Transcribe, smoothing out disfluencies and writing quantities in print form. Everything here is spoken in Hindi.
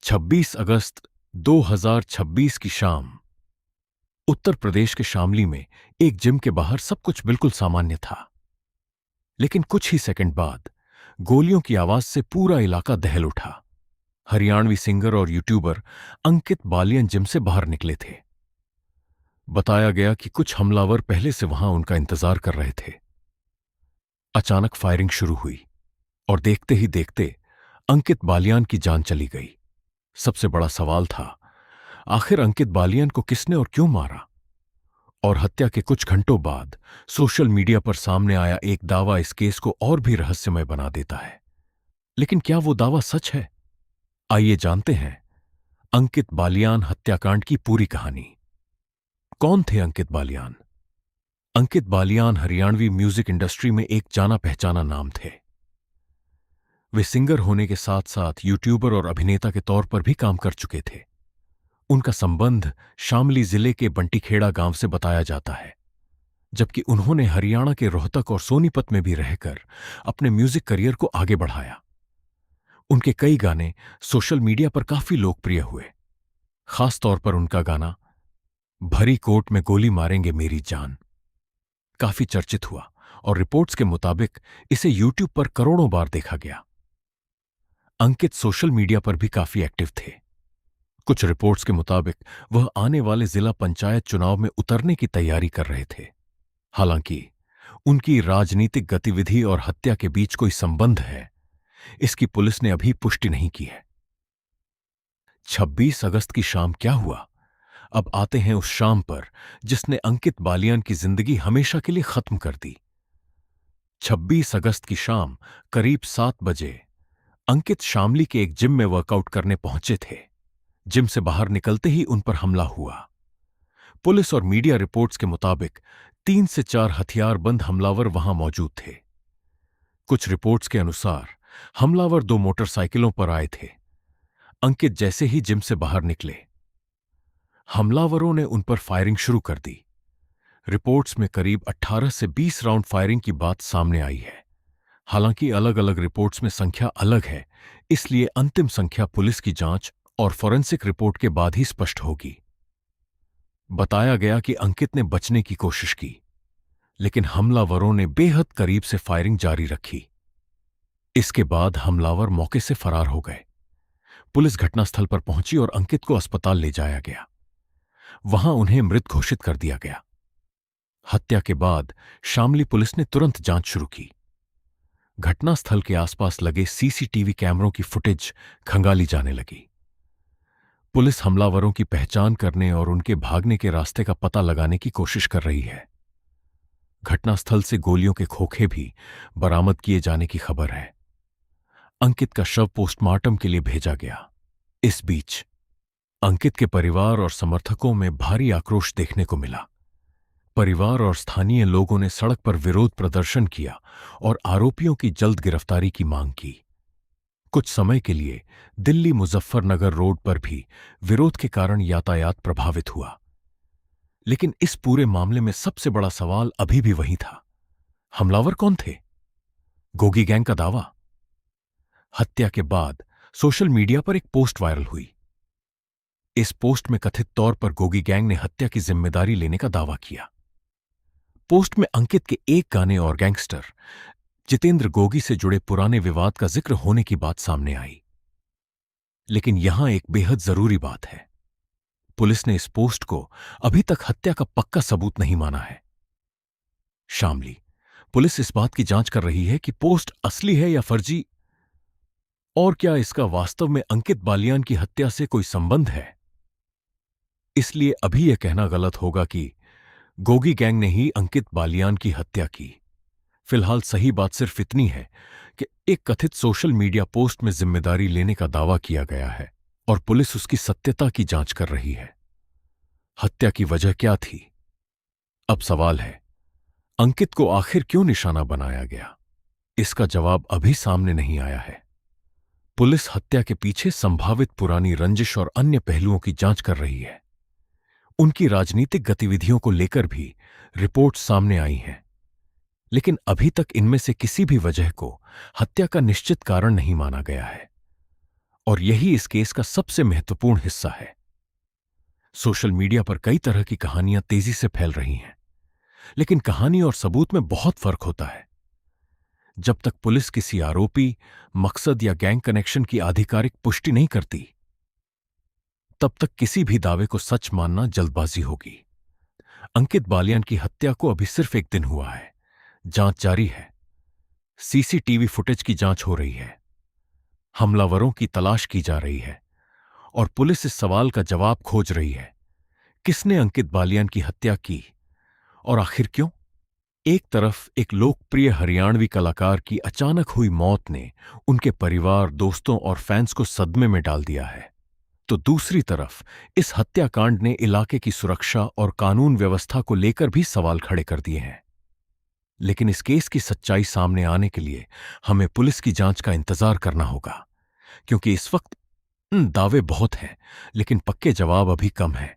26 अगस्त 2026 की शाम उत्तर प्रदेश के शामली में एक जिम के बाहर सब कुछ बिल्कुल सामान्य था। लेकिन कुछ ही सेकंड बाद गोलियों की आवाज से पूरा इलाका दहल उठा। हरियाणवी सिंगर और यूट्यूबर अंकित बालियन जिम से बाहर निकले थे। बताया गया कि कुछ हमलावर पहले से वहां उनका इंतजार कर रहे थे। अचानक फायरिंग शुरू हुई और देखते ही देखते अंकित बालियान की जान चली गई। सबसे बड़ा सवाल था, आखिर अंकित बालियन को किसने और क्यों मारा? और हत्या के कुछ घंटों बाद सोशल मीडिया पर सामने आया एक दावा इस केस को और भी रहस्यमय बना देता है। लेकिन क्या वो दावा सच है? आइए जानते हैं अंकित बालियान हत्याकांड की पूरी कहानी। कौन थे अंकित बालियान? अंकित बालियान हरियाणवी म्यूजिक इंडस्ट्री में एक जाना पहचाना नाम थे। वे सिंगर होने के साथ साथ यूट्यूबर और अभिनेता के तौर पर भी काम कर चुके थे। उनका संबंध शामली जिले के बंटीखेड़ा गांव से बताया जाता है, जबकि उन्होंने हरियाणा के रोहतक और सोनीपत में भी रहकर अपने म्यूजिक करियर को आगे बढ़ाया। उनके कई गाने सोशल मीडिया पर काफी लोकप्रिय हुए। खास तौर पर उनका गाना भरी कोर्ट में गोली मारेंगे मेरी जान काफी चर्चित हुआ और रिपोर्ट्स के मुताबिक इसे यूट्यूब पर करोड़ों बार देखा गया। अंकित सोशल मीडिया पर भी काफी एक्टिव थे। कुछ रिपोर्ट्स के मुताबिक वह आने वाले जिला पंचायत चुनाव में उतरने की तैयारी कर रहे थे। हालांकि उनकी राजनीतिक गतिविधि और हत्या के बीच कोई संबंध है, इसकी पुलिस ने अभी पुष्टि नहीं की है। 26 अगस्त की शाम क्या हुआ? अब आते हैं उस शाम पर जिसने अंकित बालियान की जिंदगी हमेशा के लिए खत्म कर दी। 26 अगस्त की शाम करीब 7 बजे अंकित शामली के एक जिम में वर्कआउट करने पहुंचे थे। जिम से बाहर निकलते ही उन पर हमला हुआ। पुलिस और मीडिया रिपोर्ट्स के मुताबिक 3 से 4 हथियारबंद हमलावर वहां मौजूद थे। कुछ रिपोर्ट्स के अनुसार हमलावर 2 मोटरसाइकिलों पर आए थे। अंकित जैसे ही जिम से बाहर निकले, हमलावरों ने उन पर फायरिंग शुरू कर दी। रिपोर्ट्स में करीब 18 से 20 राउंड फायरिंग की बात सामने आई है। हालांकि अलग अलग रिपोर्ट्स में संख्या अलग है, इसलिए अंतिम संख्या पुलिस की जांच और फॉरेंसिक रिपोर्ट के बाद ही स्पष्ट होगी। बताया गया कि अंकित ने बचने की कोशिश की, लेकिन हमलावरों ने बेहद करीब से फायरिंग जारी रखी। इसके बाद हमलावर मौके से फरार हो गए। पुलिस घटनास्थल पर पहुंची और अंकित को अस्पताल ले जाया गया। वहां उन्हें मृत घोषित कर दिया गया। हत्या के बाद शामली पुलिस ने तुरंत जांच शुरू की। घटनास्थल के आसपास लगे सीसीटीवी कैमरों की फुटेज खंगाली जाने लगी। पुलिस हमलावरों की पहचान करने और उनके भागने के रास्ते का पता लगाने की कोशिश कर रही है। घटनास्थल से गोलियों के खोखे भी बरामद किए जाने की खबर है। अंकित का शव पोस्टमार्टम के लिए भेजा गया। इस बीच अंकित के परिवार और समर्थकों में भारी आक्रोश देखने को मिला। परिवार और स्थानीय लोगों ने सड़क पर विरोध प्रदर्शन किया और आरोपियों की जल्द गिरफ्तारी की मांग की। कुछ समय के लिए दिल्ली मुजफ्फरनगर रोड पर भी विरोध के कारण यातायात प्रभावित हुआ। लेकिन इस पूरे मामले में सबसे बड़ा सवाल अभी भी वही था, हमलावर कौन थे? गोगी गैंग का दावा। हत्या के बाद सोशल मीडिया पर एक पोस्ट वायरल हुई। इस पोस्ट में कथित तौर पर गोगी गैंग ने हत्या की जिम्मेदारी लेने का दावा किया। पोस्ट में अंकित के एक गाने और गैंगस्टर जितेंद्र गोगी से जुड़े पुराने विवाद का जिक्र होने की बात सामने आई। लेकिन यहां एक बेहद जरूरी बात है, पुलिस ने इस पोस्ट को अभी तक हत्या का पक्का सबूत नहीं माना है। शामली पुलिस इस बात की जांच कर रही है कि पोस्ट असली है या फर्जी, और क्या इसका वास्तव में अंकित बालियान की हत्या से कोई संबंध है। इसलिए अभी यह कहना गलत होगा कि गोगी गैंग ने ही अंकित बालियान की हत्या की। फिलहाल सही बात सिर्फ इतनी है कि एक कथित सोशल मीडिया पोस्ट में जिम्मेदारी लेने का दावा किया गया है और पुलिस उसकी सत्यता की जांच कर रही है। हत्या की वजह क्या थी? अब सवाल है, अंकित को आखिर क्यों निशाना बनाया गया? इसका जवाब अभी सामने नहीं आया है। पुलिस हत्या के पीछे संभावित पुरानी रंजिश और अन्य पहलुओं की जांच कर रही है। उनकी राजनीतिक गतिविधियों को लेकर भी रिपोर्ट सामने आई हैं, लेकिन अभी तक इनमें से किसी भी वजह को हत्या का निश्चित कारण नहीं माना गया है। और यही इस केस का सबसे महत्वपूर्ण हिस्सा है। सोशल मीडिया पर कई तरह की कहानियां तेजी से फैल रही हैं, लेकिन कहानी और सबूत में बहुत फर्क होता है। जब तक पुलिस किसी आरोपी, मकसद या गैंग कनेक्शन की आधिकारिक पुष्टि नहीं करती, तब तक किसी भी दावे को सच मानना जल्दबाजी होगी। अंकित बालियान की हत्या को अभी सिर्फ एक दिन हुआ है। जांच जारी है। सीसीटीवी फुटेज की जांच हो रही है। हमलावरों की तलाश की जा रही है और पुलिस इस सवाल का जवाब खोज रही है, किसने अंकित बालियान की हत्या की और आखिर क्यों? एक तरफ एक लोकप्रिय हरियाणवी कलाकार की अचानक हुई मौत ने उनके परिवार, दोस्तों और फैंस को सदमे में डाल दिया है, तो दूसरी तरफ इस हत्याकांड ने इलाके की सुरक्षा और कानून व्यवस्था को लेकर भी सवाल खड़े कर दिए हैं। लेकिन इस केस की सच्चाई सामने आने के लिए हमें पुलिस की जांच का इंतजार करना होगा, क्योंकि इस वक्त दावे बहुत हैं, लेकिन पक्के जवाब अभी कम हैं।